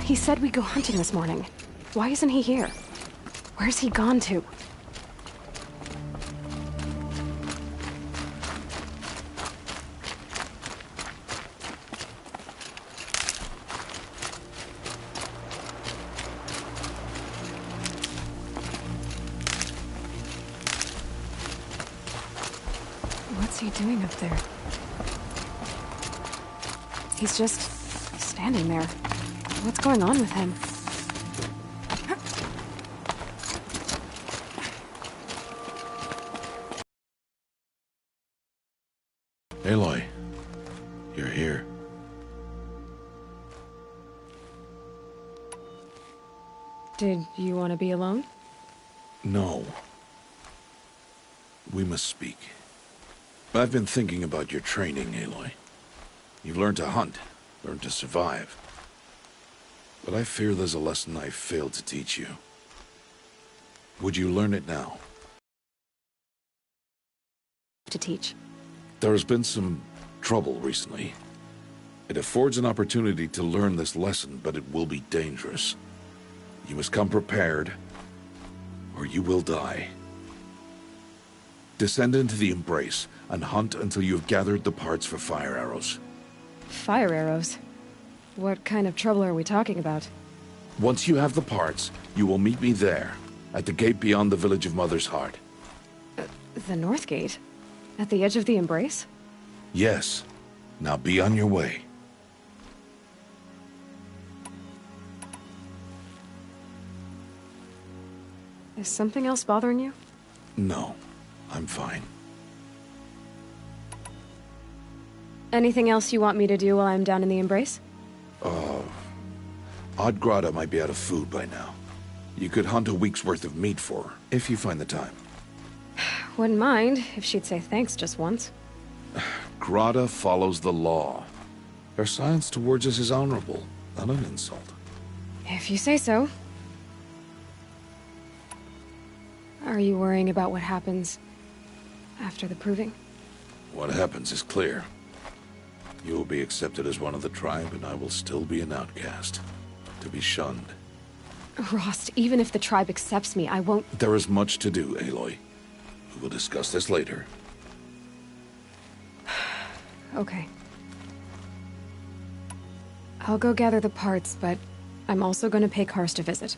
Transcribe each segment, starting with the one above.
He said we'd go hunting this morning. Why isn't he here? Where's he gone to? What's he doing up there? He's just standing there. What's going on with him? Aloy, you're here. Did you want to be alone? No. We must speak. I've been thinking about your training, Aloy. You've learned to hunt, learned to survive. But I fear there's a lesson I failed to teach you. Would you learn it now? To teach. There has been some trouble recently. It affords an opportunity to learn this lesson, but it will be dangerous. You must come prepared, or you will die. Descend into the Embrace and hunt until you have gathered the parts for fire arrows. Fire arrows? What kind of trouble are we talking about? Once you have the parts, you will meet me there, at the gate beyond the village of Mother's Heart. The North Gate? At the edge of the Embrace? Yes. Now be on your way. Is something else bothering you? No, I'm fine. Anything else you want me to do while I'm down in the Embrace? Odd might be out of food by now. You could hunt a week's worth of meat for her, if you find the time. Wouldn't mind if she'd say thanks just once. Grada follows the law. Her silence towards us is honorable, not an insult. If you say so. Are you worrying about what happens after the proving? What happens is clear. You will be accepted as one of the tribe, and I will still be an outcast, to be shunned. Rost, even if the tribe accepts me, I won't... There is much to do, Aloy. We will discuss this later. Okay. I'll go gather the parts, but I'm also gonna pay Karst a visit.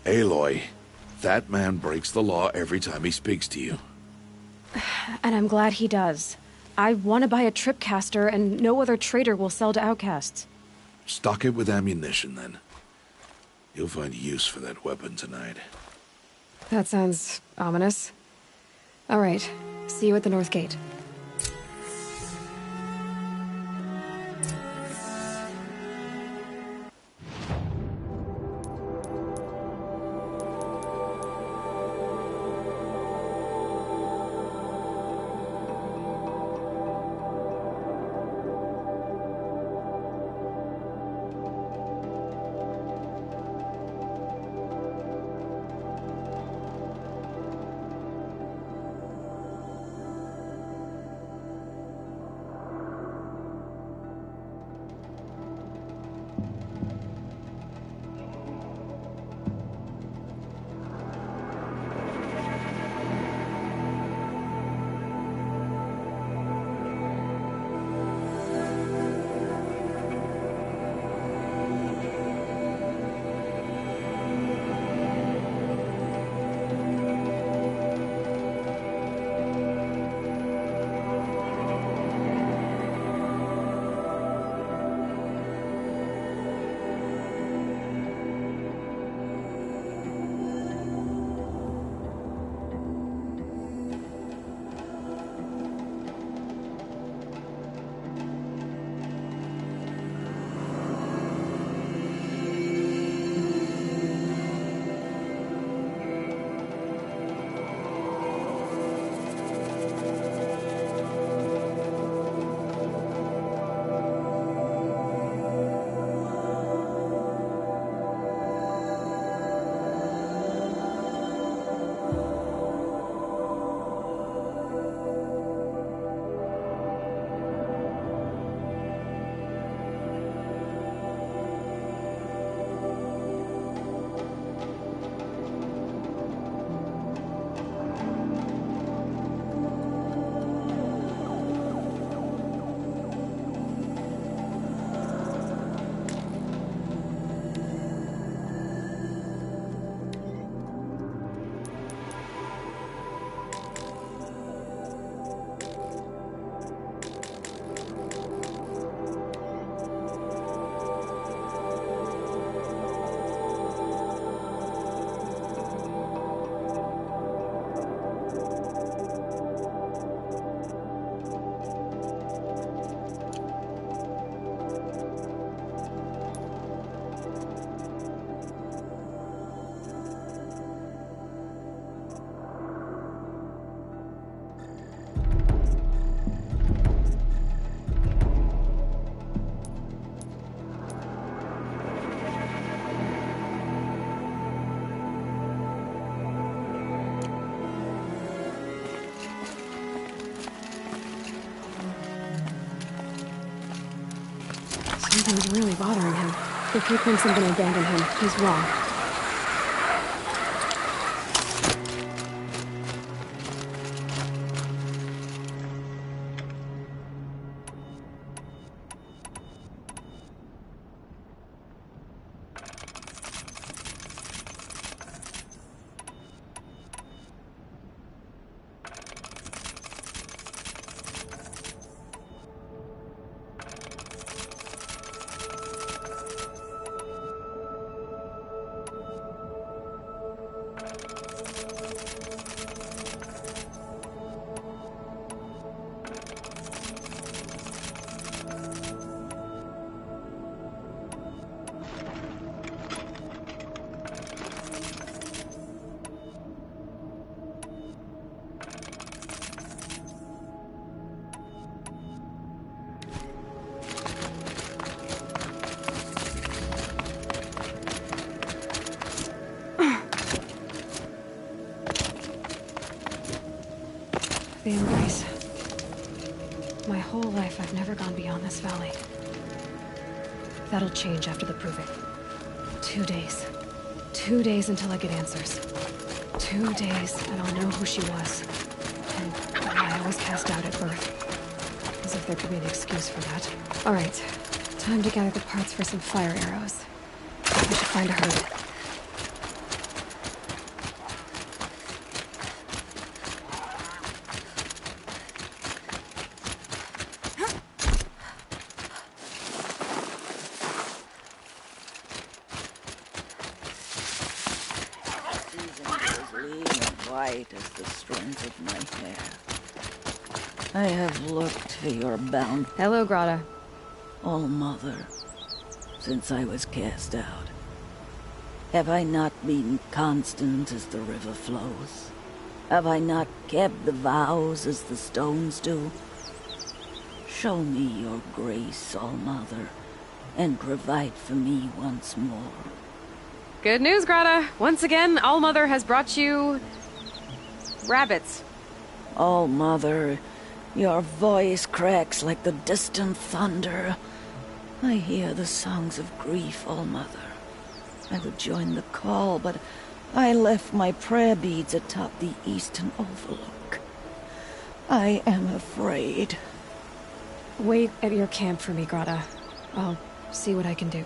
Aloy, that man breaks the law every time he speaks to you. And I'm glad he does. I want to buy a tripcaster, and no other trader will sell to outcasts. Stock it with ammunition, then. You'll find use for that weapon tonight. That sounds ominous. All right. See you at the North Gate. Something's really bothering him. If he thinks I'm gonna abandon him, he's wrong. The embrace. My whole life, I've never gone beyond this valley. That'll change after the proving. 2 days. 2 days until I get answers. 2 days, and I'll know who she was. And why I was cast out at birth. As if there could be an excuse for that. Alright, time to gather the parts for some fire arrows. I should find a herd. White as the strands of my hair. I have looked for your bound, Hello, Grata. All-Mother, since I was cast out. Have I not been constant as the river flows? Have I not kept the vows as the stones do? Show me your grace, All-Mother, and provide for me once more. Good news, Grata. Once again, All-Mother has brought you... rabbits. All-Mother, your voice cracks like the distant thunder. I hear the songs of grief, All-Mother. I would join the call, but I left my prayer beads atop the eastern overlook. I am afraid. Wait at your camp for me, Grata. I'll see what I can do.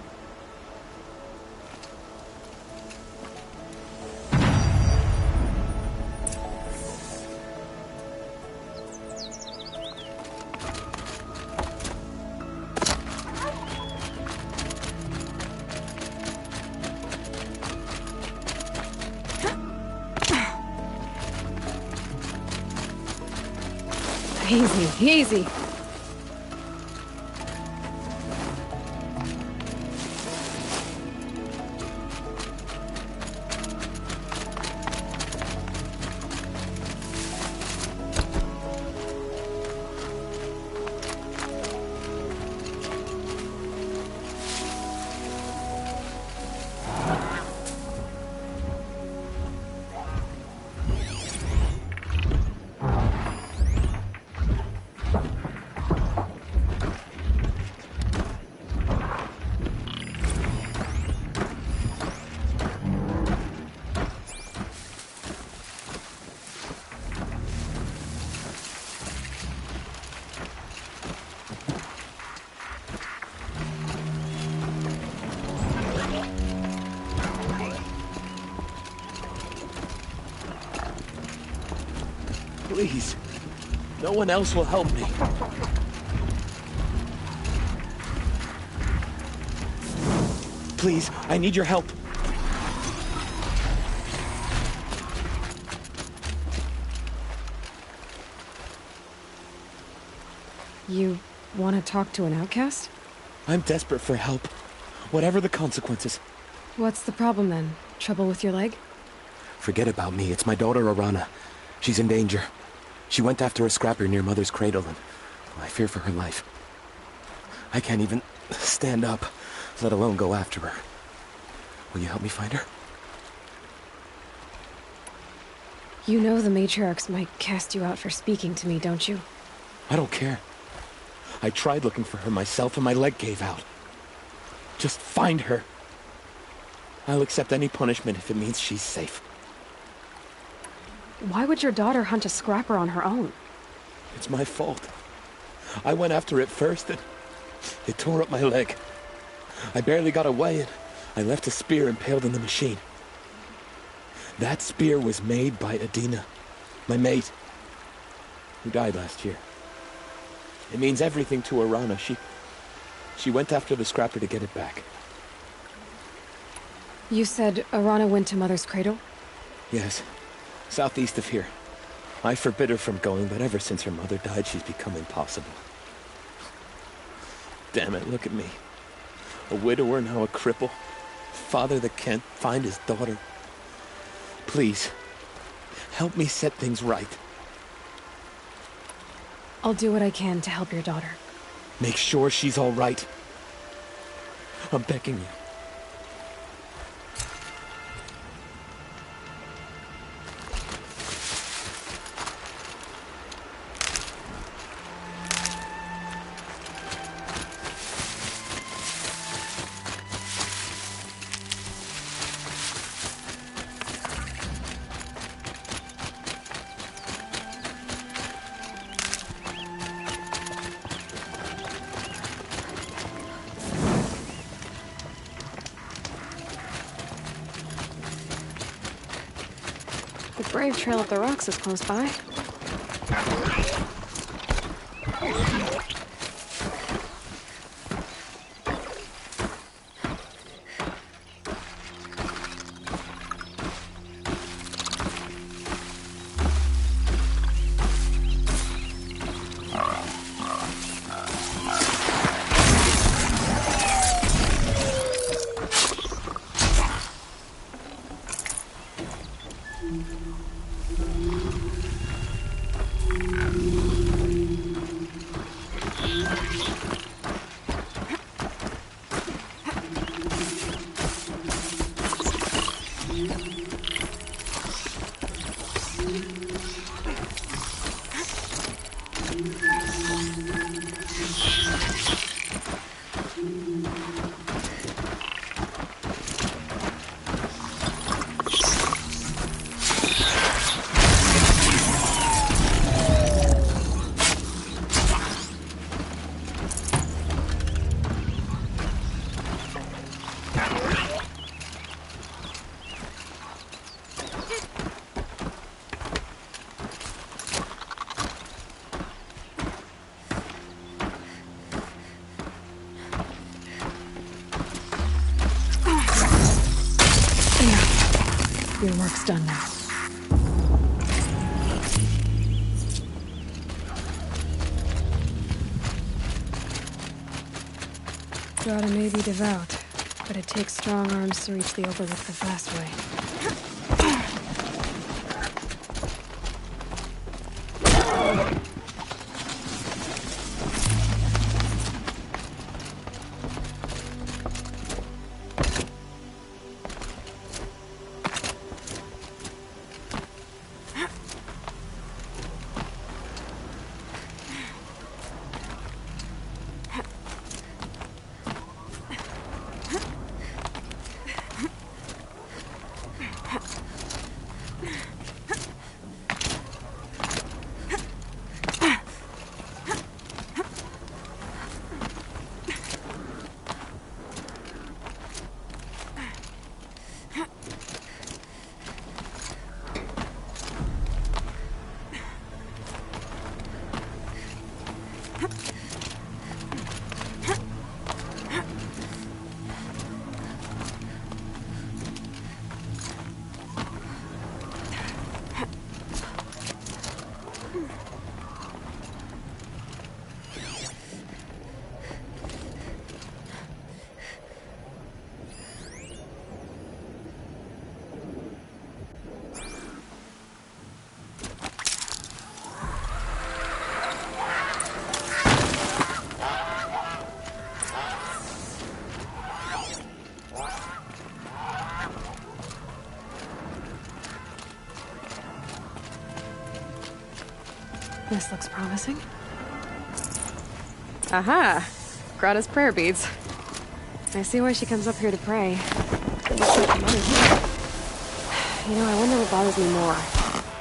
Easy, easy. Please. No one else will help me. Please, I need your help. You want to talk to an outcast? I'm desperate for help. Whatever the consequences. What's the problem then? Trouble with your leg? Forget about me. It's my daughter, Arana. She's in danger. She went after a scrapper near Mother's cradle, and I fear for her life. I can't even stand up, let alone go after her. Will you help me find her? You know the matriarchs might cast you out for speaking to me, don't you? I don't care. I tried looking for her myself, and my leg gave out. Just find her. I'll accept any punishment if it means she's safe. Why would your daughter hunt a scrapper on her own? It's my fault. I went after it first and it tore up my leg. I barely got away and I left a spear impaled in the machine. That spear was made by Adina, my mate, who died last year. It means everything to Arana. She went after the scrapper to get it back. You said Arana went to Mother's Cradle? Yes, southeast of here. I forbid her from going, but ever since her mother died, she's become impossible. Damn it, look at me. A widower, now a cripple. Father that can't find his daughter. Please, help me set things right. I'll do what I can to help your daughter. Make sure she's all right. I'm begging you. The Brave Trail up the rocks is close by. Your work's done now. Drada may be devout, but it takes strong arms to reach the Overlook the fast way. This looks promising. Aha! Grata's prayer beads. I see why she comes up here to pray. It looks like the mother's. You know, I wonder what bothers me more.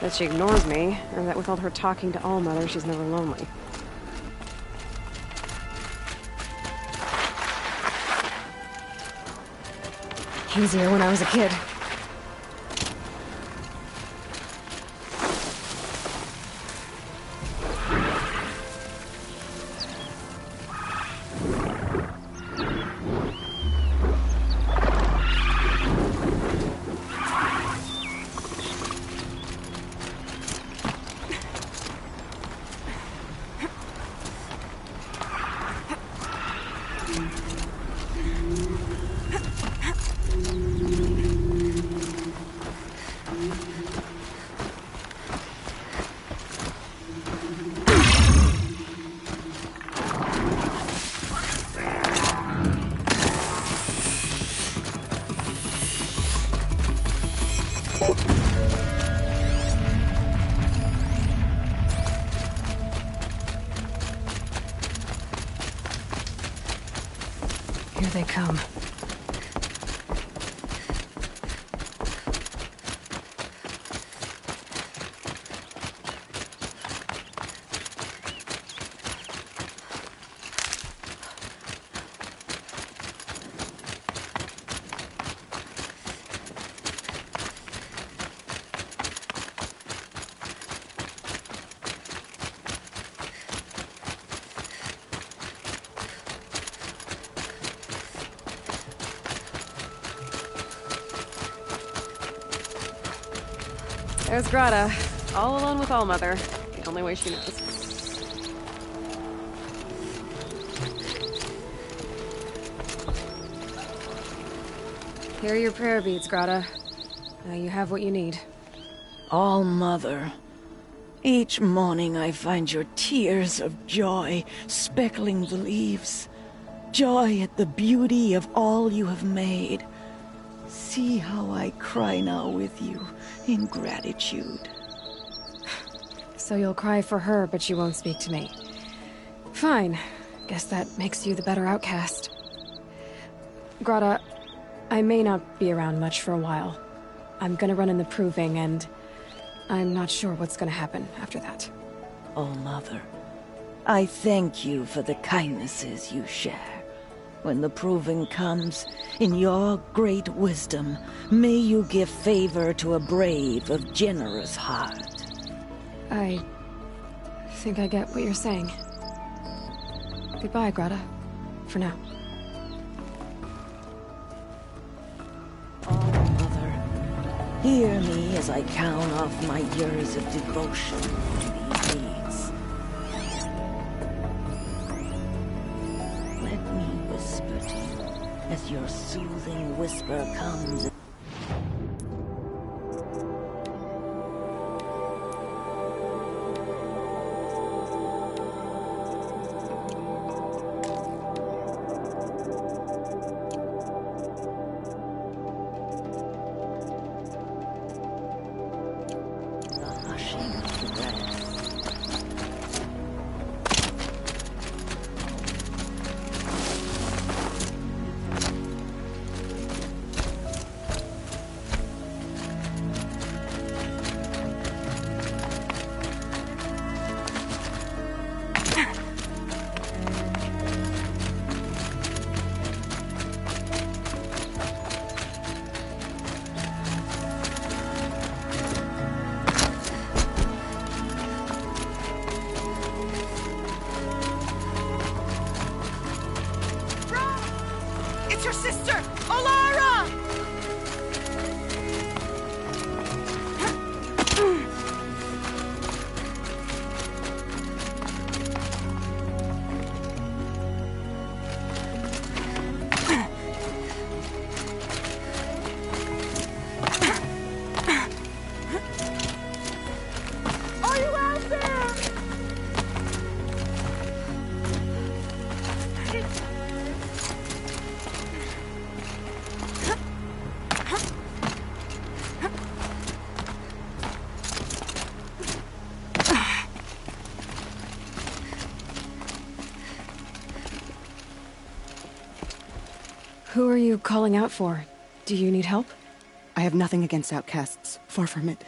That she ignores me, or that with all her talking to Allmother, she's never lonely. Easier when I was a kid. Here they come. There's Grata, all alone with Allmother. The only way she knows. Here are your prayer beads, Grata. Now you have what you need. All-Mother, each morning I find your tears of joy speckling the leaves. Joy at the beauty of all you have made. See how I cry now with you in gratitude. So you'll cry for her, but you won't speak to me. Fine. Guess that makes you the better outcast. Grata, I may not be around much for a while. I'm gonna run in the proving, and I'm not sure what's gonna happen after that. All-Mother, I thank you for the kindnesses you share. When the proving comes, in your great wisdom, may you give favor to a brave of generous heart. I think I get what you're saying. Goodbye, Grata. For now. All-Mother, hear me as I count off my years of devotion to these deeds. Let me whisper to you as your soothing whisper comes. The hushing of the breath. It's your sister, Olara! Are you out there? Who are you calling out for? Do you need help? I have nothing against outcasts. Far from it.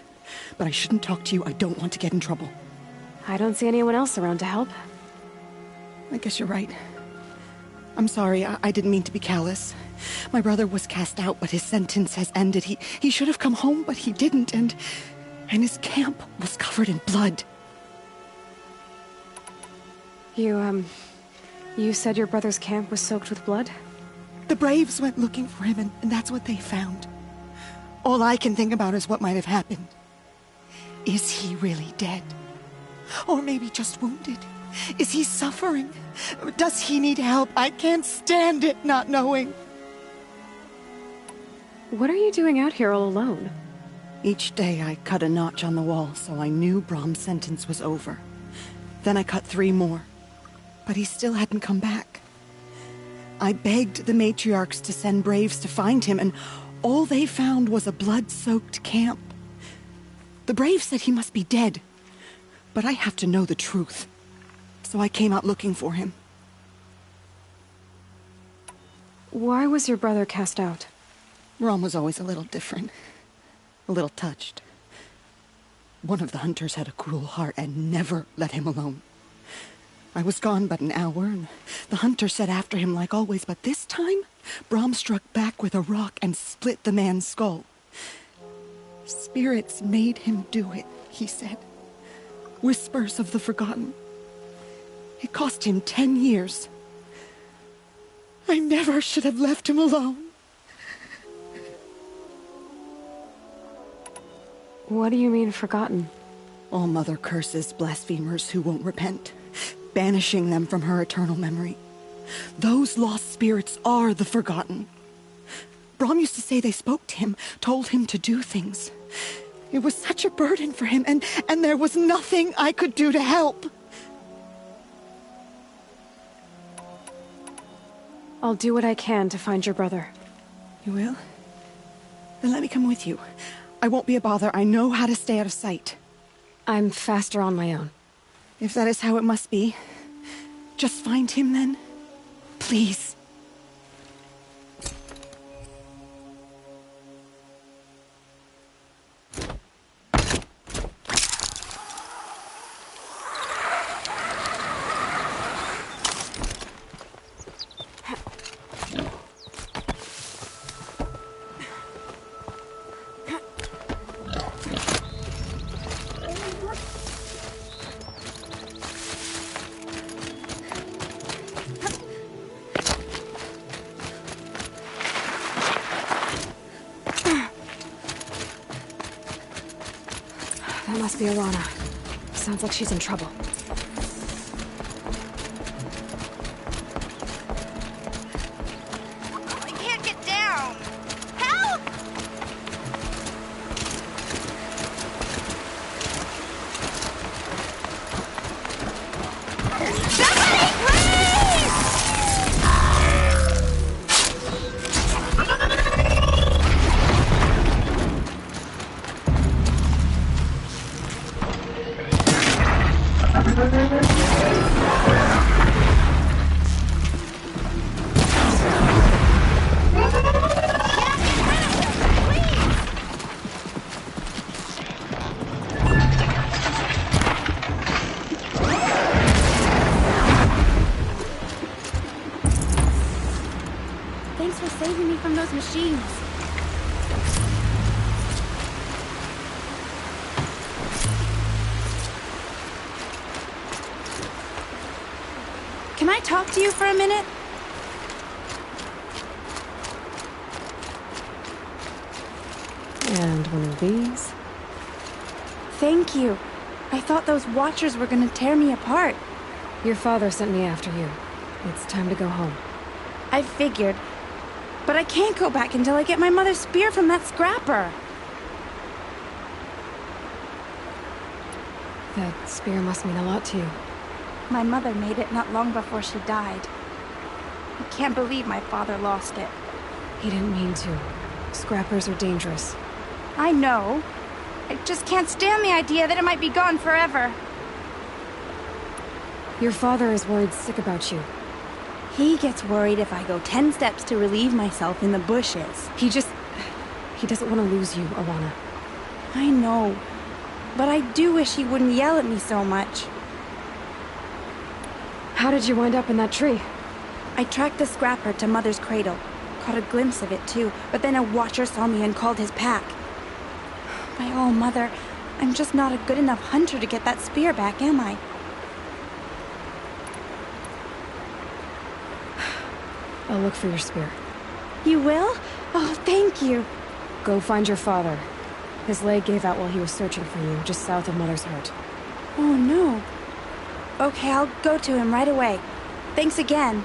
But I shouldn't talk to you. I don't want to get in trouble. I don't see anyone else around to help. I guess you're right. I'm sorry. I didn't mean to be callous. My brother was cast out, but his sentence has ended. He should have come home, but he didn't, and his camp was covered in blood. You said your brother's camp was soaked with blood? The Braves went looking for him, and that's what they found. All I can think about is what might have happened. Is he really dead? Or maybe just wounded? Is he suffering? Does he need help? I can't stand it not knowing. What are you doing out here all alone? Each day I cut a notch on the wall, so I knew Brahm's sentence was over. Then I cut 3 more. But he still hadn't come back. I begged the matriarchs to send Braves to find him, and all they found was a blood-soaked camp. The Braves said he must be dead, but I have to know the truth. So I came out looking for him. Why was your brother cast out? Brahm was always a little different. A little touched. One of the hunters had a cruel heart and never let him alone. I was gone but an hour, and the hunter set after him like always, but this time, Brahm struck back with a rock and split the man's skull. Spirits made him do it, he said. Whispers of the forgotten. It cost him 10 years. I never should have left him alone. What do you mean, forgotten? All Mother curses blasphemers who won't repent, banishing them from her eternal memory. Those lost spirits are the forgotten. Brahm used to say they spoke to him, told him to do things. It was such a burden for him, and there was nothing I could do to help. I'll do what I can to find your brother. You will? Then let me come with you. I won't be a bother. I know how to stay out of sight. I'm faster on my own. If that is how it must be, just find him then. Please. That must be Alana. Sounds like she's in trouble. I can't get down. Help! Somebody, please! Thanks for saving me from those machines. Can I talk to you for a minute? And one of these. Thank you. I thought those Watchers were gonna tear me apart. Your father sent me after you. It's time to go home. I figured. But I can't go back until I get my mother's spear from that scrapper. That spear must mean a lot to you. My mother made it not long before she died. I can't believe my father lost it. He didn't mean to. Scrappers are dangerous. I know. I just can't stand the idea that it might be gone forever. Your father is worried sick about you. He gets worried if I go 10 steps to relieve myself in the bushes. He doesn't want to lose you, Arana. I know, but I do wish he wouldn't yell at me so much. How did you wind up in that tree? I tracked the scrapper to Mother's cradle. Caught a glimpse of it too, but then a watcher saw me and called his pack. My oh, Mother, I'm just not a good enough hunter to get that spear back, am I? I'll look for your spear. You will? Oh, thank you. Go find your father. His leg gave out while he was searching for you, just south of Mother's Heart. Oh, no. Okay, I'll go to him right away. Thanks again.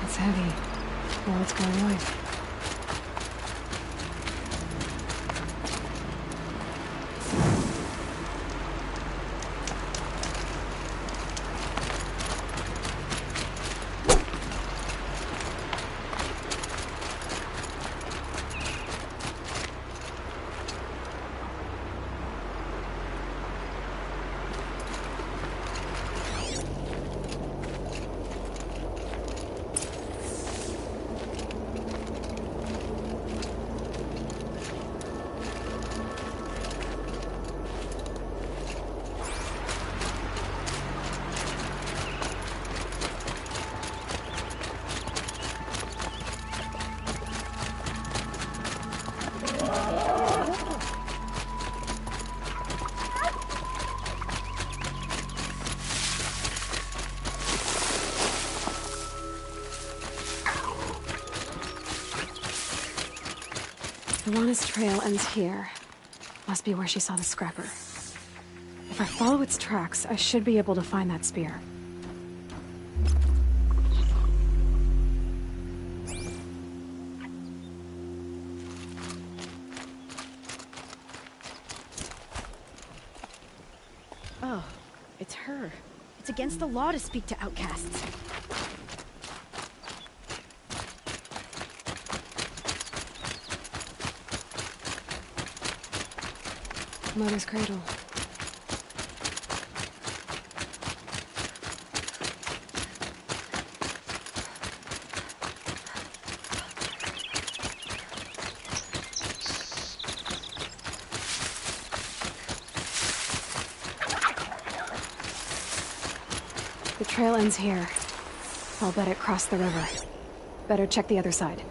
It's heavy. What's going on? Arana's trail ends here. Must be where she saw the scrapper. If I follow its tracks, I should be able to find that spear. Oh, it's her. It's against the law to speak to outcasts. Mother's cradle. The trail ends here. I'll bet it crossed the river. Better check the other side.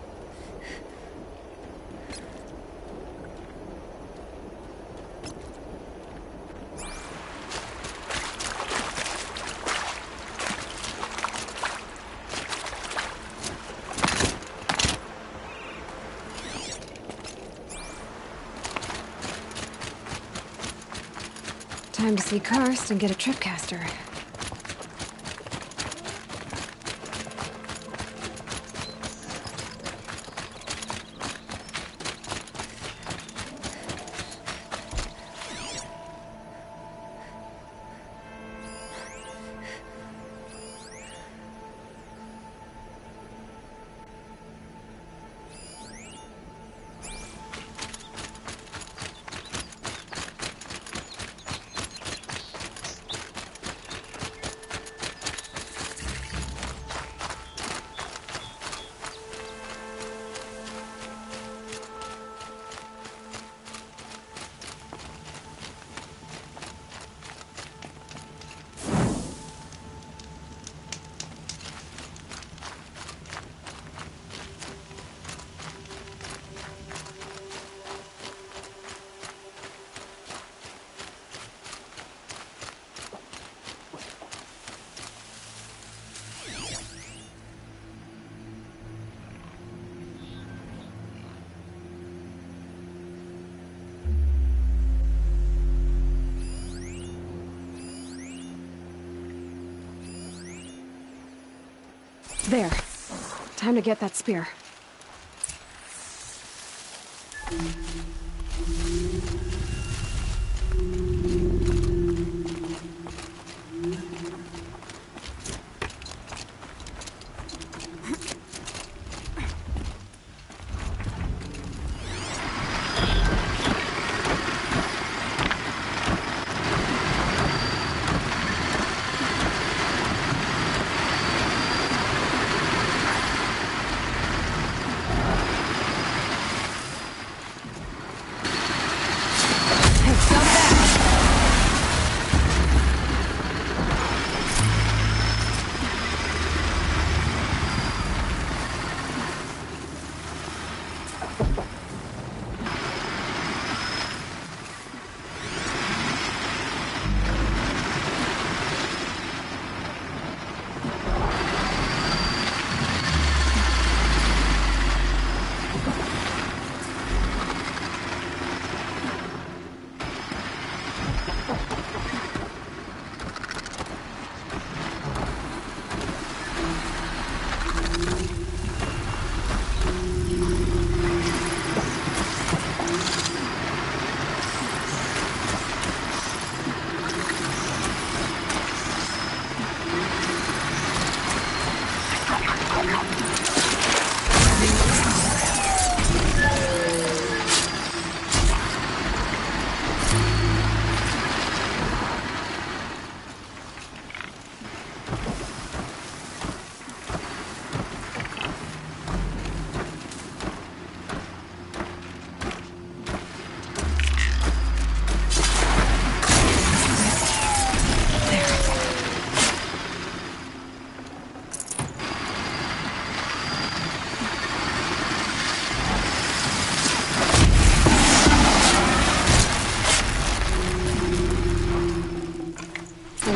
Time to see Karst and get a tripcaster. There. Time to get that spear.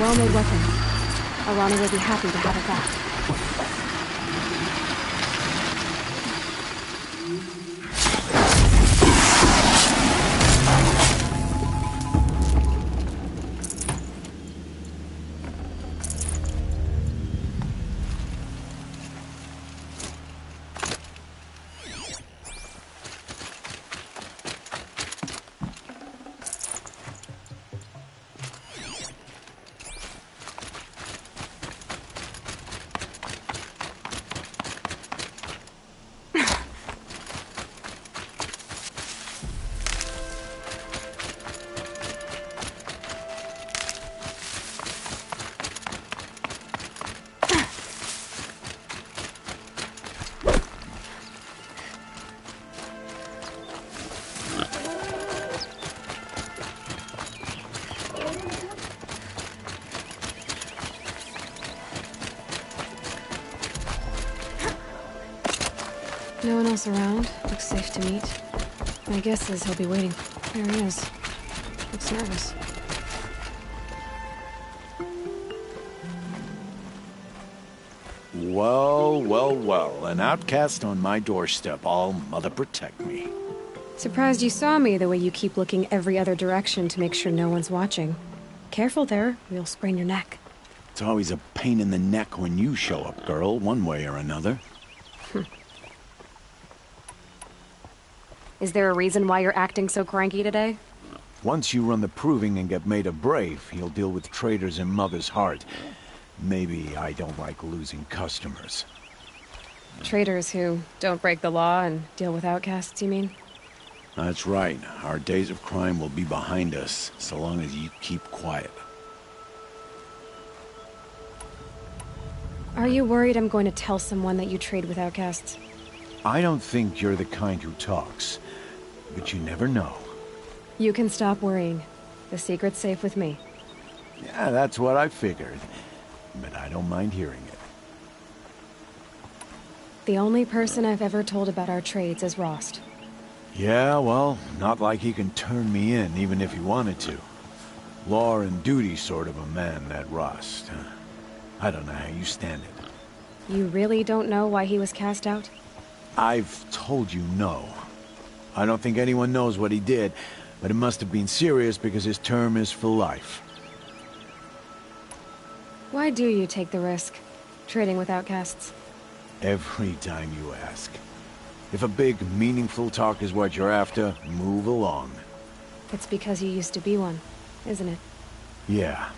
well-made weapon. Arana will be happy to have it back. No one else around. Looks safe to meet. My guess is he'll be waiting. There he is. Looks nervous. Well, well, well. An outcast on my doorstep. All mother protect me. Surprised you saw me the way you keep looking every other direction to make sure no one's watching. Careful there, or you'll sprain your neck. It's always a pain in the neck when you show up, girl, one way or another. Is there a reason why you're acting so cranky today? Once you run the proving and get made a brave, you'll deal with traitors in Mother's Heart. Maybe I don't like losing customers. Traitors who don't break the law and deal with outcasts, you mean? That's right. Our days of crime will be behind us, so long as you keep quiet. Are you worried I'm going to tell someone that you trade with outcasts? I don't think you're the kind who talks, but you never know. You can stop worrying. The secret's safe with me. Yeah, that's what I figured, but I don't mind hearing it. The only person I've ever told about our trades is Rost. Yeah, well, not like he can turn me in, even if he wanted to. Law and duty sort of a man, that Rost. I don't know how you stand it. You really don't know why he was cast out? I've told you no. I don't think anyone knows what he did, but it must have been serious because his term is for life. Why do you take the risk, trading with outcasts? Every time you ask. If a big, meaningful talk is what you're after, move along. It's because you used to be one, isn't it? Yeah.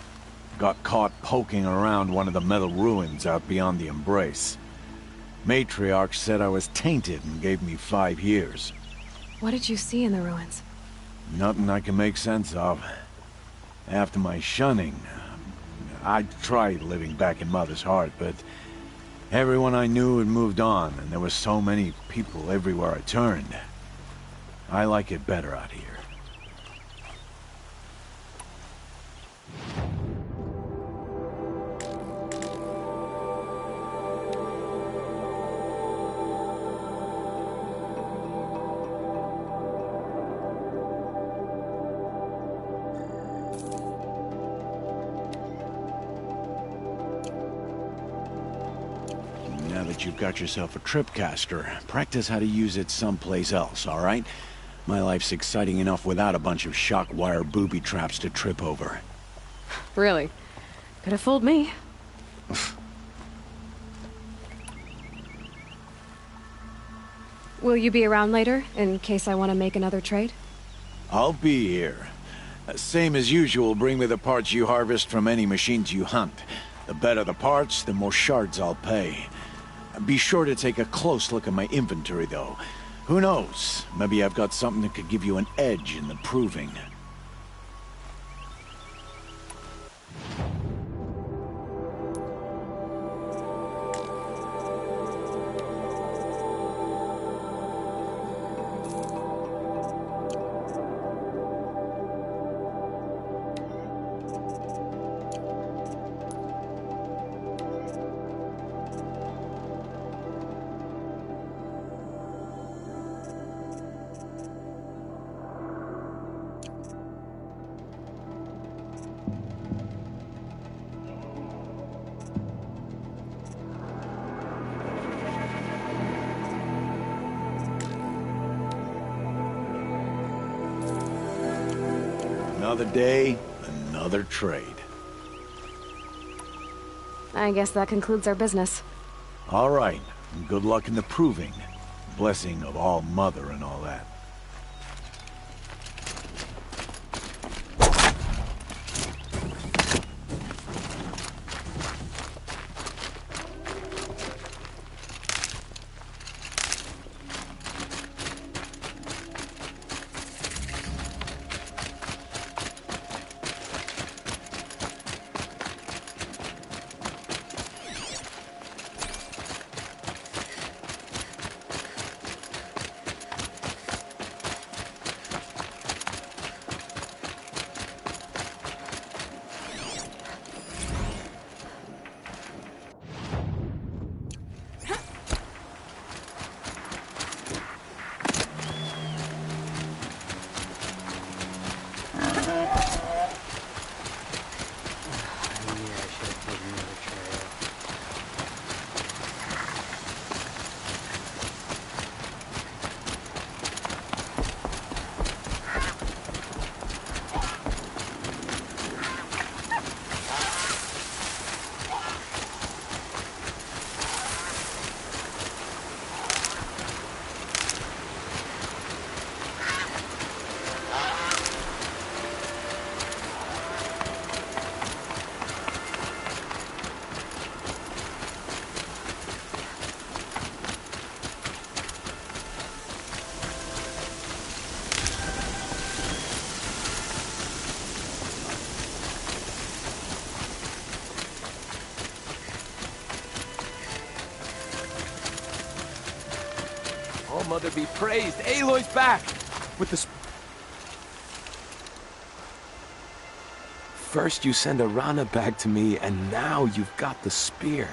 Got caught poking around one of the metal ruins out beyond the Embrace. Matriarch said I was tainted and gave me 5 years. What did you see in the ruins? Nothing I can make sense of. After my shunning, I tried living back in Mother's Heart, but everyone I knew had moved on, and there were so many people everywhere I turned. I like it better out here. Now that you've got yourself a tripcaster, practice how to use it someplace else, all right? My life's exciting enough without a bunch of shock wire booby traps to trip over. Really? Could have fooled me. Will you be around later, in case I want to make another trade? I'll be here. Same as usual, bring me the parts you harvest from any machines you hunt. The better the parts, the more shards I'll pay. Be sure to take a close look at my inventory, though. Who knows? Maybe I've got something that could give you an edge in the proving. Another day, another trade. I guess that concludes our business. All right, and good luck in the proving. Blessing of All Mother and all that. Oh, Mother be praised! Aloy's back! With the... First you send Arana back to me, and now you've got the spear.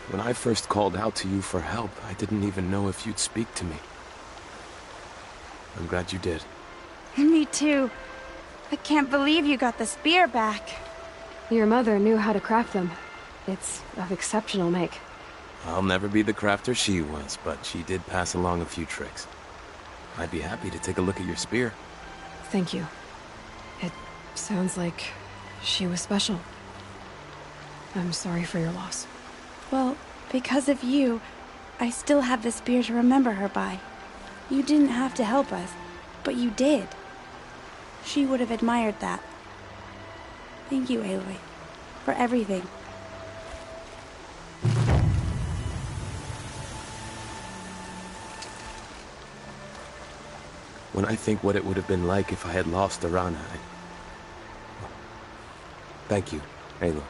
When I first called out to you for help, I didn't even know if you'd speak to me. I'm glad you did. Me too. I can't believe you got the spear back. Your mother knew how to craft them. It's of exceptional make. I'll never be the crafter she was, but she did pass along a few tricks. I'd be happy to take a look at your spear. Thank you. It sounds like she was special. I'm sorry for your loss. Well, because of you, I still have the spear to remember her by. You didn't have to help us, but you did. She would have admired that. Thank you, Aloy, for everything. When I think what it would have been like if I had lost Arana, Thank you, Aloy.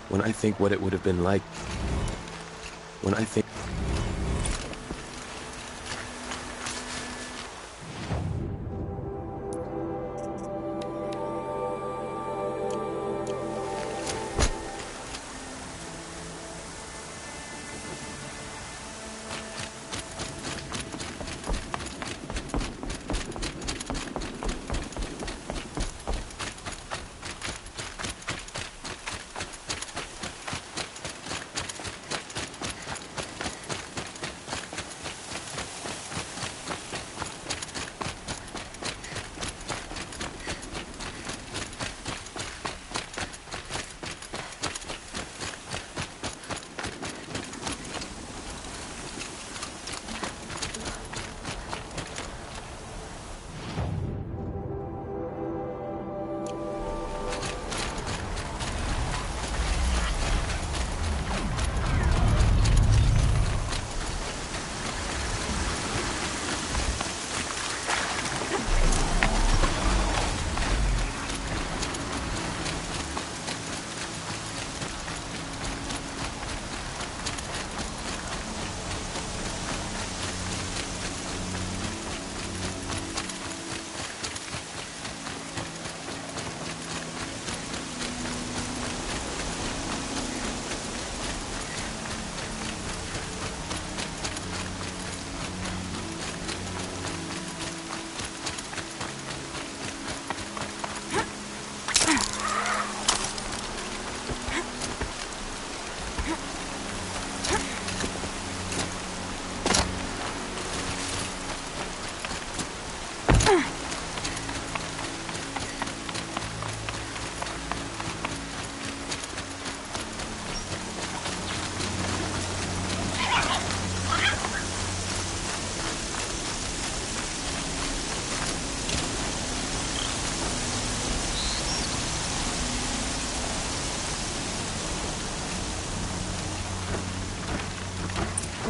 When I think what it would have been like... When I think...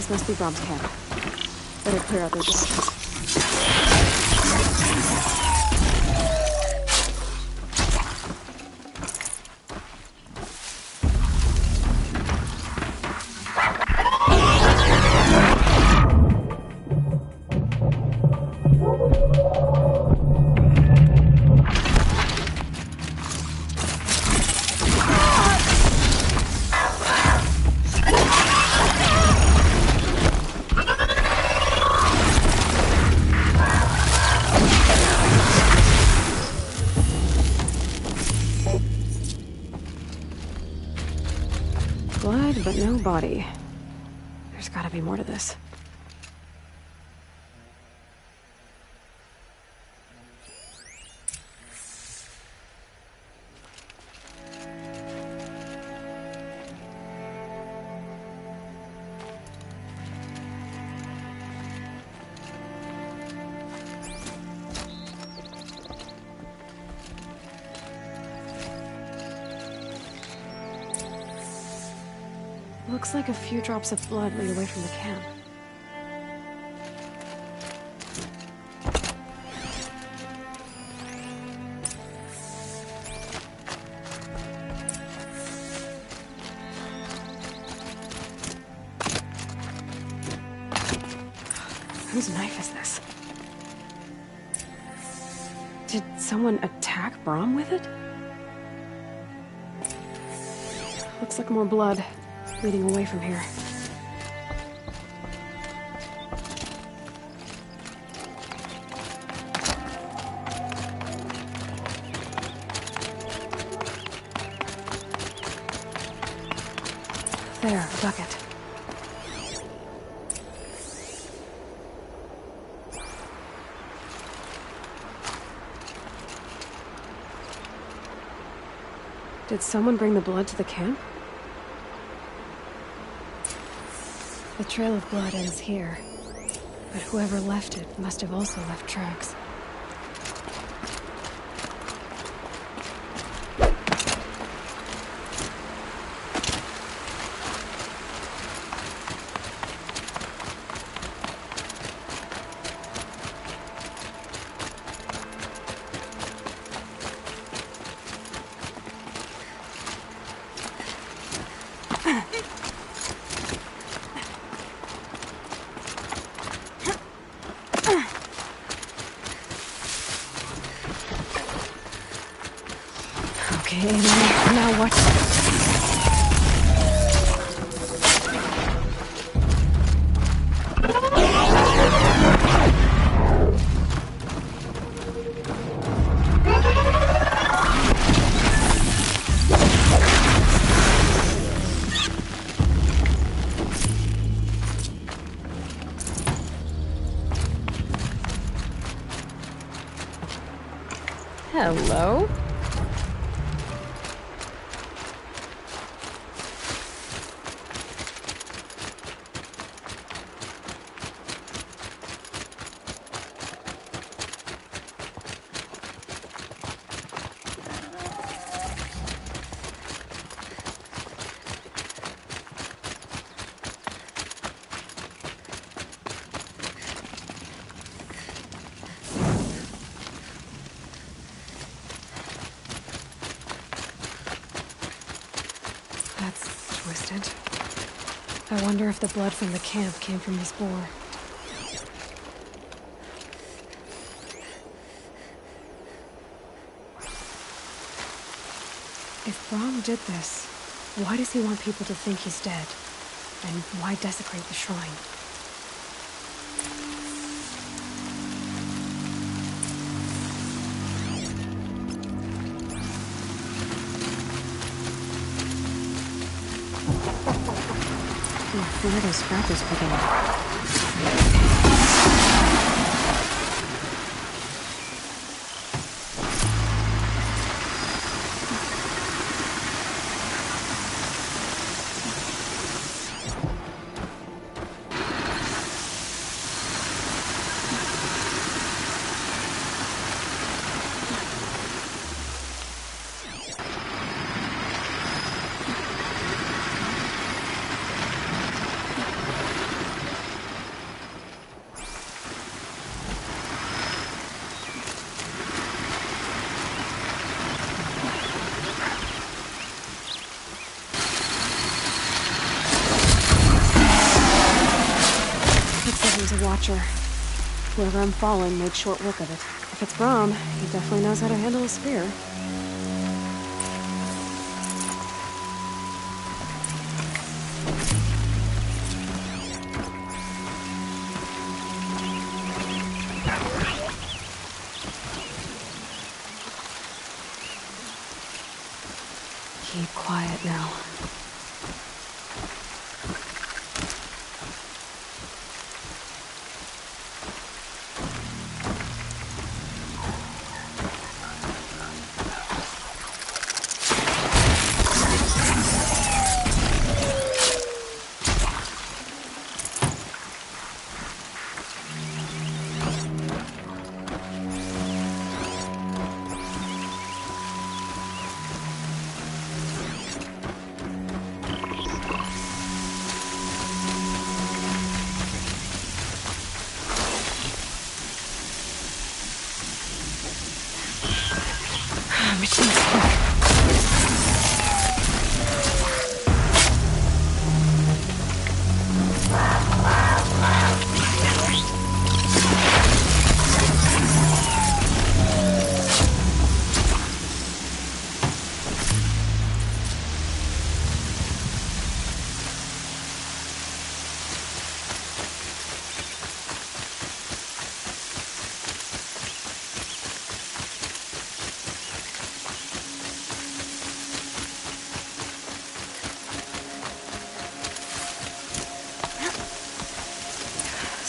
This must be Brom's camp. Better clear out those options. Blood, but no body. There's gotta be more to this. Looks like a few drops of blood lead away from the camp. Whose knife is this? Did someone attack Brom with it? Looks like more blood leading away from here. There, a bucket. Did someone bring the blood to the camp? The trail of blood ends here, but whoever left it must have also left tracks. Okay, now what? Hello? That's twisted. I wonder if the blood from the camp came from this boar. If Brom did this, why does he want people to think he's dead? And why desecrate the shrine? Who are those scrappers picking up? The Watcher. Whoever I'm following made short work of it. If it's Brahm, he definitely knows how to handle a spear. Keep quiet now.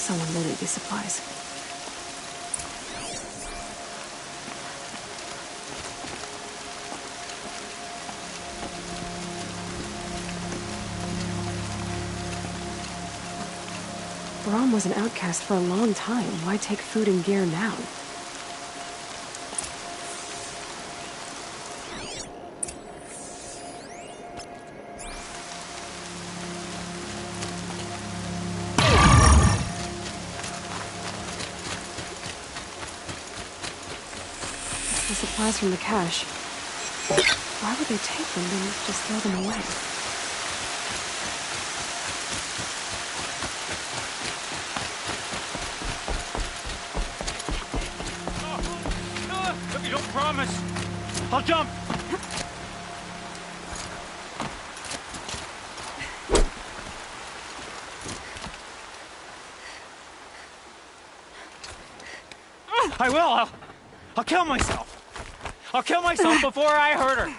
Someone loaded these supplies. Brahm was an outcast for a long time. Why take food and gear now? The supplies from the cache. Why would they take them and just throw them away? If you don't promise, I'll jump! I will! I'll kill myself! I'll kill myself before I hurt her!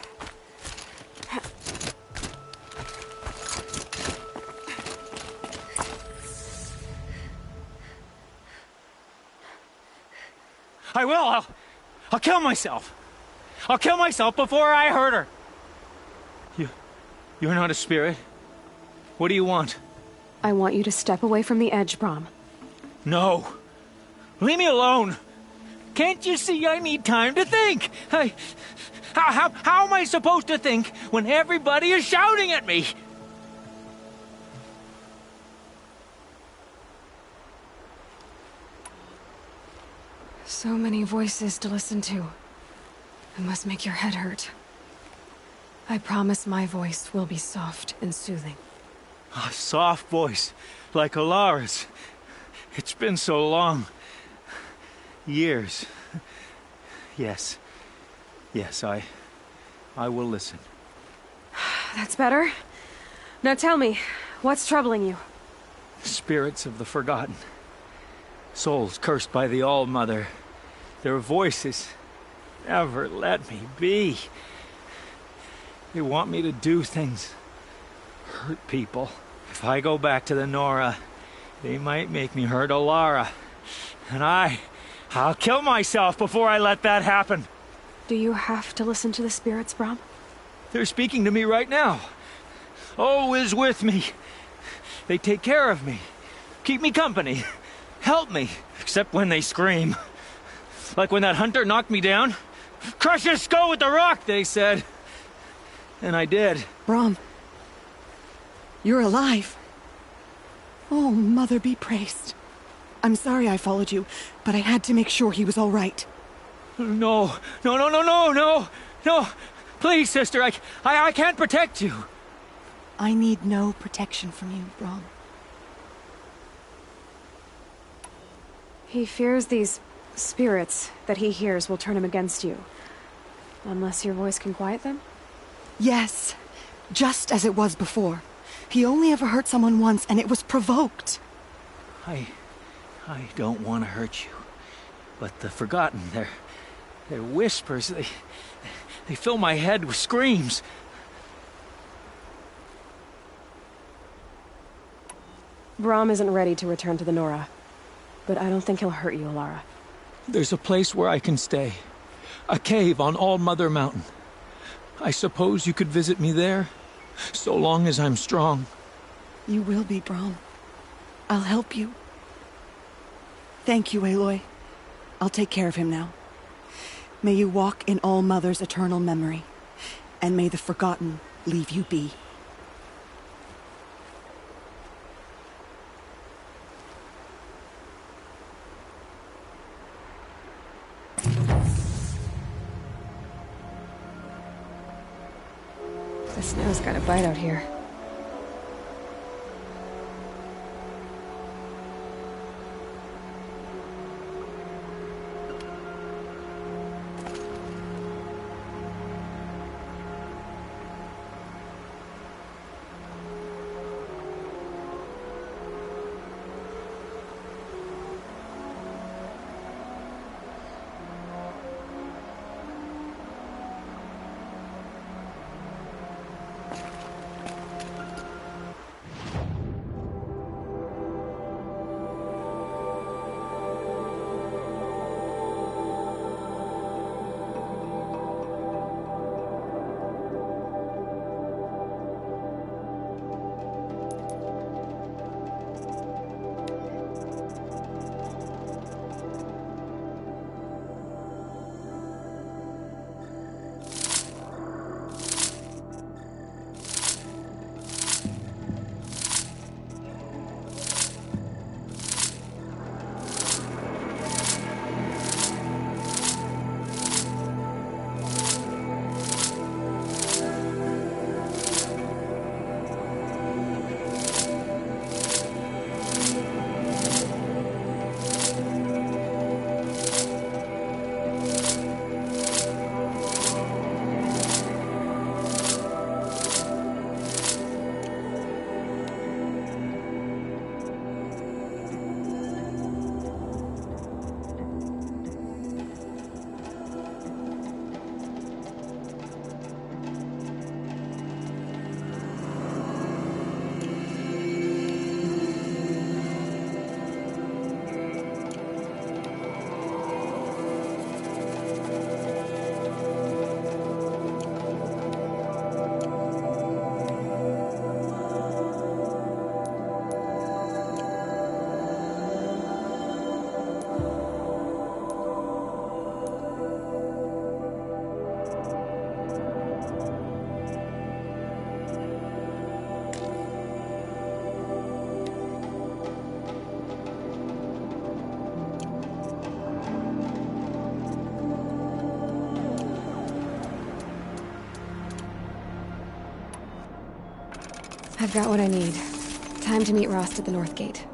I will! I'll kill myself! I'll kill myself before I hurt her! You're not a spirit. What do you want? I want you to step away from the edge, Brahm. No! Leave me alone! Can't you see I need time to think? How am I supposed to think when everybody is shouting at me? So many voices to listen to. It must make your head hurt. I promise my voice will be soft and soothing. A soft voice, like Alara's. It's been so long. Years. Yes. Yes, I will listen. That's better. Now tell me, what's troubling you? Spirits of the forgotten. Souls cursed by the All-Mother. Their voices never let me be. They want me to do things. Hurt people. If I go back to the Nora, they might make me hurt Alara. And I'll kill myself before I let that happen. Do you have to listen to the spirits, Brahm? They're speaking to me right now. Oh is with me. They take care of me. Keep me company. Help me. Except when they scream. Like when that hunter knocked me down. Crush his skull with the rock, they said. And I did. Brahm. You're alive. Oh, Mother be praised. I'm sorry I followed you, but I had to make sure he was all right. No. Please, sister, I can't protect you. I need no protection from you, Brahm. He fears these spirits that he hears will turn him against you. Unless your voice can quiet them? Yes, just as it was before. He only ever hurt someone once, and it was provoked. I don't want to hurt you. But the Forgotten, their whispers, they fill my head with screams. Brahm isn't ready to return to the Nora. But I don't think he'll hurt you, Alara. There's a place where I can stay. A cave on All Mother Mountain. I suppose you could visit me there? So long as I'm strong. You will be, Brahm. I'll help you. Thank you, Aloy. I'll take care of him now. May you walk in All Mother's eternal memory, and may the Forgotten leave you be. The snow's got a bite out here. I've got what I need. Time to meet Rost at the North Gate.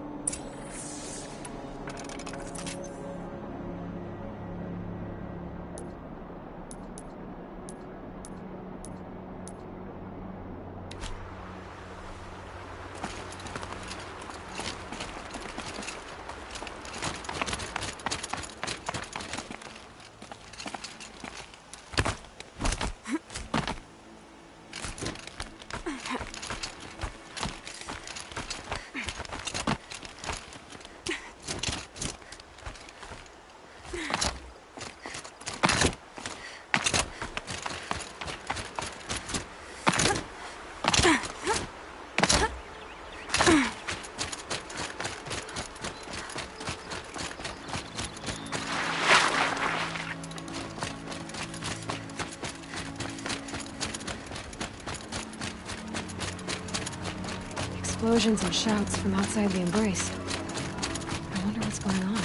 Explosions and shouts from outside the Embrace. I wonder what's going on.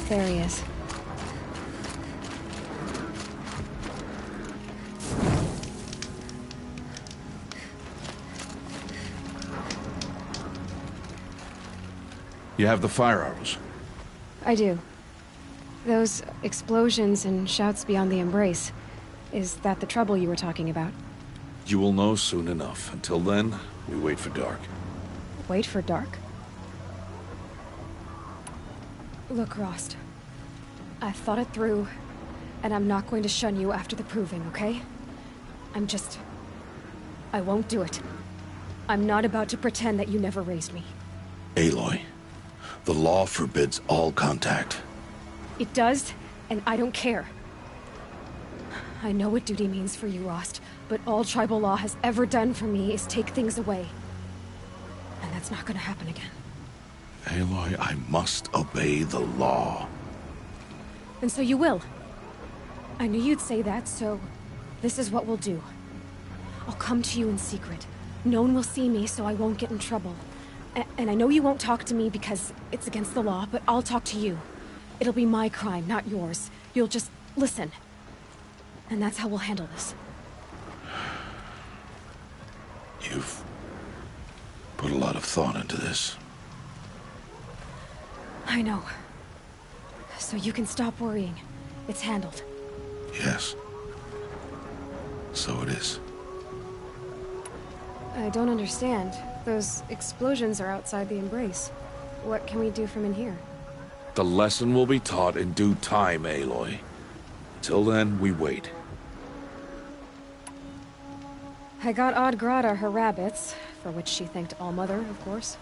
There he is. You have the fire arrows? I do. Those explosions and shouts beyond the embrace. Is that the trouble you were talking about? You will know soon enough. Until then, we wait for dark. Wait for dark? Look, Rost. I've thought it through, and I'm not going to shun you after the proving, okay? I won't do it. I'm not about to pretend that you never raised me. Aloy, the law forbids all contact. It does, and I don't care. I know what duty means for you, Rost, but all tribal law has ever done for me is take things away. And that's not gonna happen again. Aloy, I must obey the law. And so you will. I knew you'd say that, so this is what we'll do. I'll come to you in secret. No one will see me, so I won't get in trouble. And I know you won't talk to me because it's against the law, but I'll talk to you. It'll be my crime, not yours. You'll just listen. And that's how we'll handle this. You've put a lot of thought into this. I know. So you can stop worrying. It's handled. Yes. So it is. I don't understand. Those explosions are outside the embrace. What can we do from in here? The lesson will be taught in due time, Aloy. Till then, we wait. I got Odd-Grata her rabbits, for which she thanked All-Mother, of course.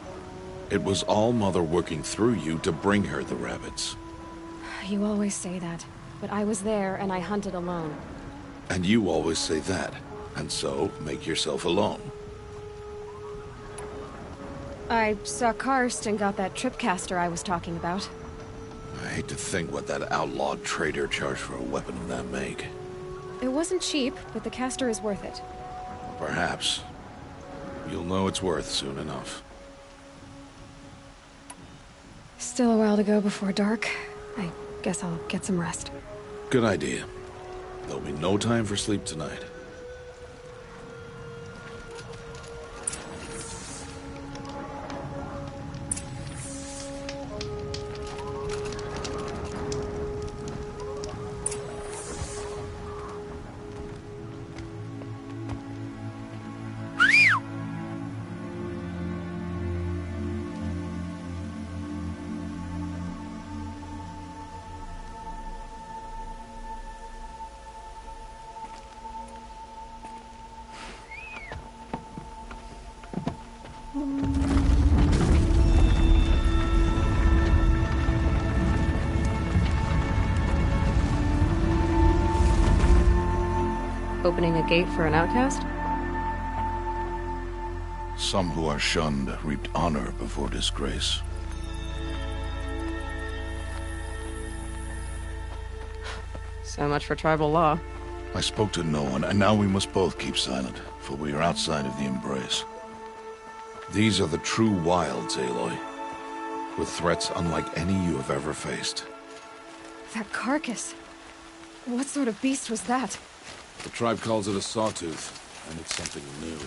It was All-Mother working through you to bring her the rabbits. You always say that, but I was there and I hunted alone. And you always say that, and so make yourself alone. I saw Karst and got that tripcaster I was talking about. I hate to think what that outlawed trader charged for a weapon of that make. It wasn't cheap, but the caster is worth it. Perhaps. You'll know it's worth soon enough. Still a while to go before dark. I guess I'll get some rest. Good idea. There'll be no time for sleep tonight. Opening a gate for an outcast? Some who are shunned reaped honor before disgrace. So much for tribal law. I spoke to no one, and now we must both keep silent, for we are outside of the embrace. These are the true wilds, Aloy, with threats unlike any you have ever faced. That carcass. What sort of beast was that? The tribe calls it a sawtooth, and it's something new.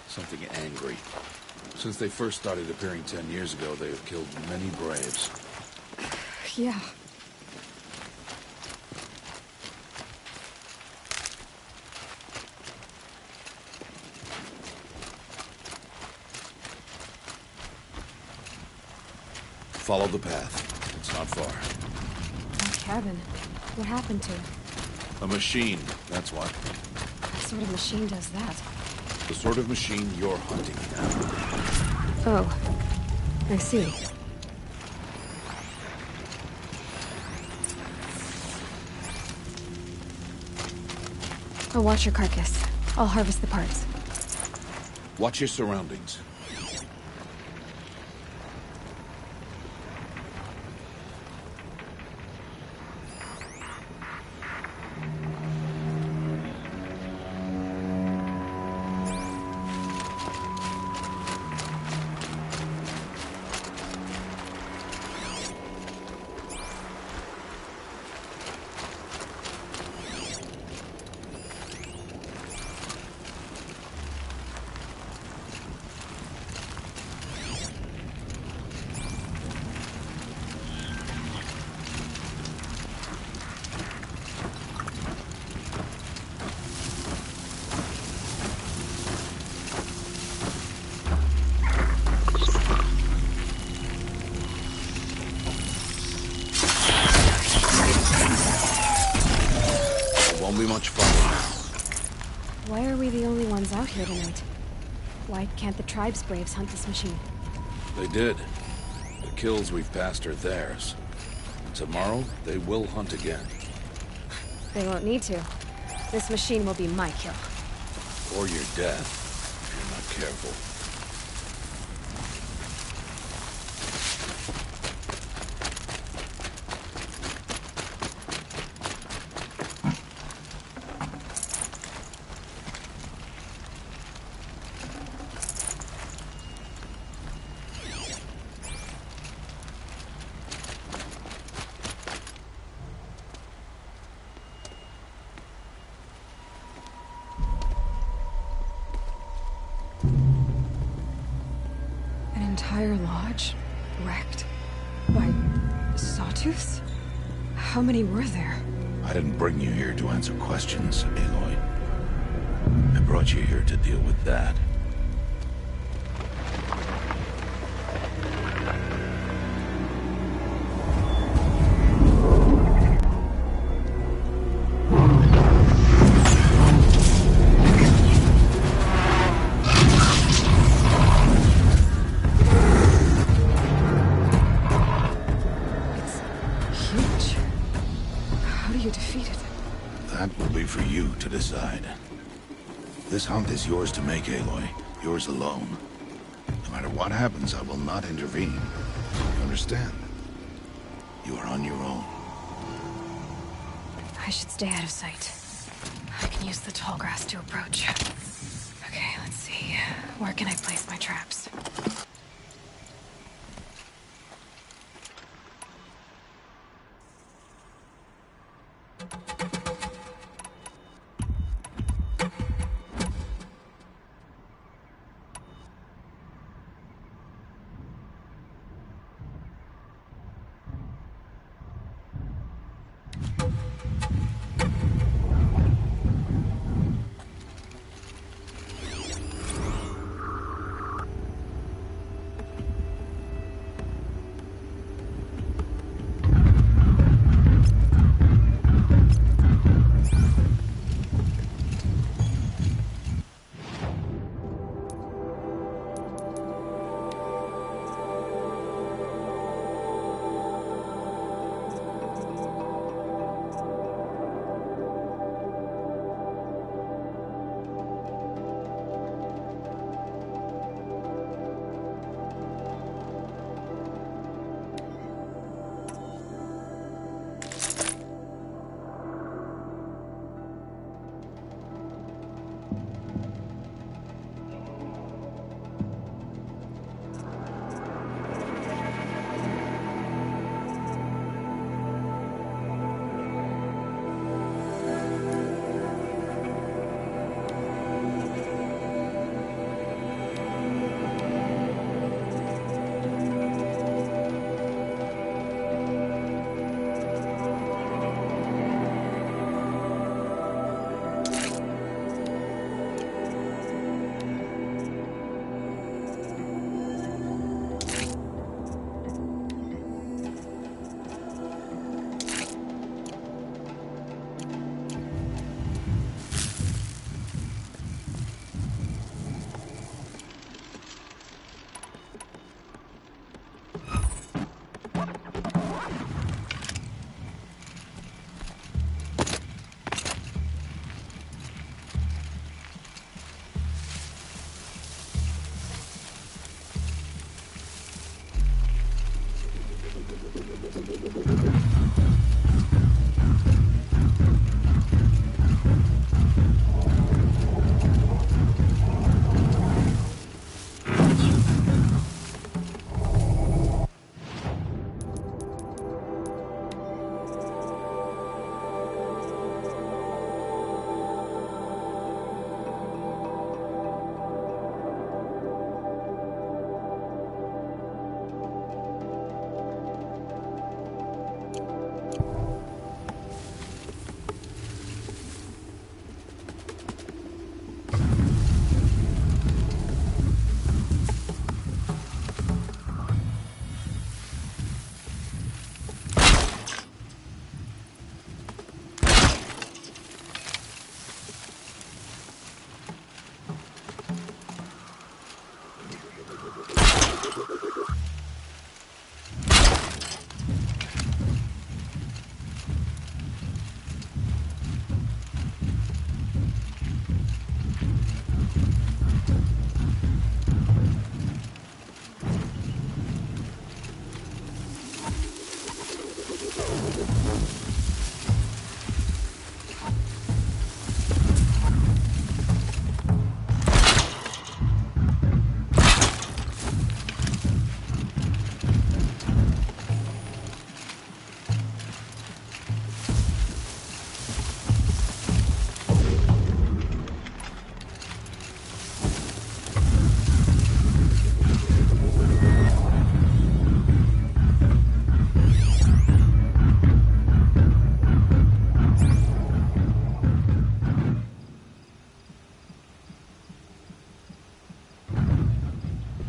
Something angry. Since they first started appearing 10 years ago, they have killed many braves. Yeah. Follow the path. It's not far. That cabin. What happened to it? A machine, that's what. What sort of machine does that? The sort of machine you're hunting now. Oh. I see. I'll watch your carcass. I'll harvest the parts. Watch your surroundings. much farther now. Why are we the only ones out here tonight? Why can't the tribe's braves hunt this machine? They did. The kills we've passed are theirs. Tomorrow, they will hunt again. They won't need to. This machine will be my kill. Or your death, if you're not careful. Entire lodge wrecked by sawtooths? How many were there? I didn't bring you here to answer questions, Aloy. I brought you here to deal with that. To decide. This hunt is yours to make, Aloy. Yours alone. No matter what happens, I will not intervene. You understand? You are on your own. I should stay out of sight. I can use the tall grass to approach. Okay, let's see. Where can I place my traps?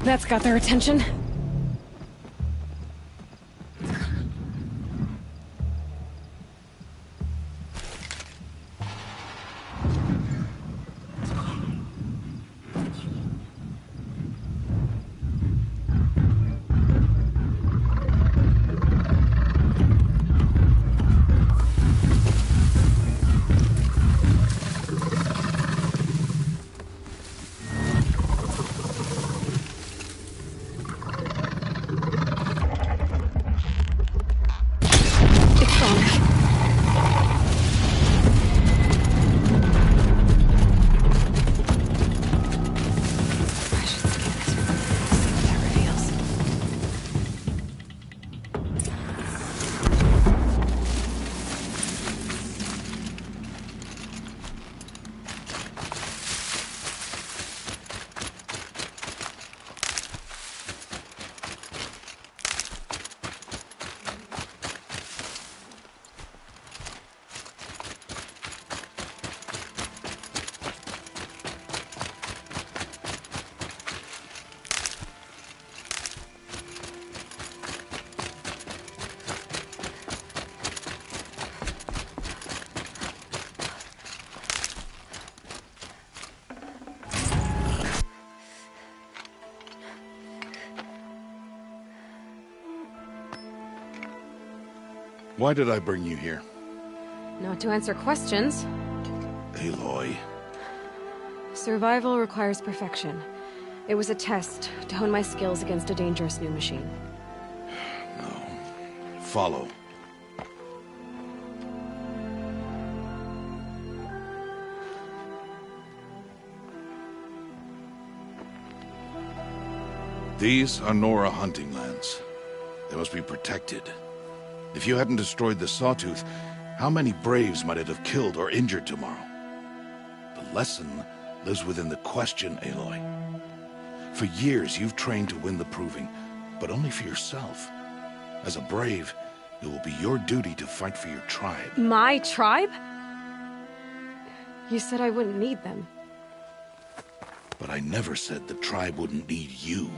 That's got their attention. Why did I bring you here? Not to answer questions. Aloy. Survival requires perfection. It was a test to hone my skills against a dangerous new machine. No. Follow. These are Nora hunting lands. They must be protected. If you hadn't destroyed the Sawtooth, how many Braves might it have killed or injured tomorrow? The lesson lives within the question, Aloy. For years, you've trained to win the Proving, but only for yourself. As a Brave, it will be your duty to fight for your tribe. My tribe? You said I wouldn't need them. But I never said the tribe wouldn't need you.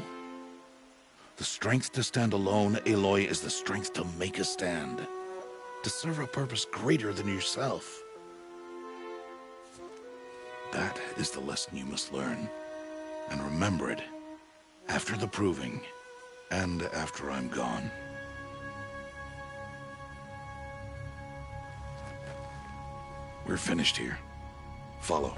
The strength to stand alone, Aloy, is the strength to make a stand. To serve a purpose greater than yourself. That is the lesson you must learn. And remember it. After the Proving. And after I'm gone. We're finished here. Follow.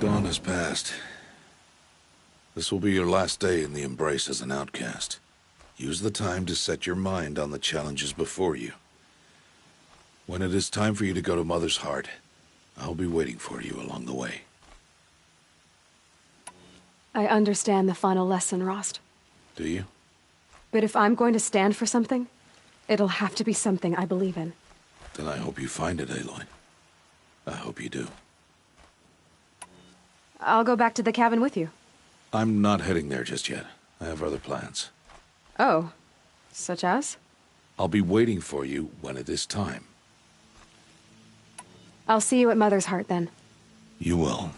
Dawn has passed. This will be your last day in the Embrace as an outcast. Use the time to set your mind on the challenges before you. When it is time for you to go to Mother's Heart, I'll be waiting for you along the way. I understand the final lesson, Rost. Do you? But if I'm going to stand for something, it'll have to be something I believe in. Then I hope you find it, Aloy. I hope you do. I'll go back to the cabin with you. I'm not heading there just yet. I have other plans. Oh, such as? I'll be waiting for you when it is time. I'll see you at Mother's Heart then. You will.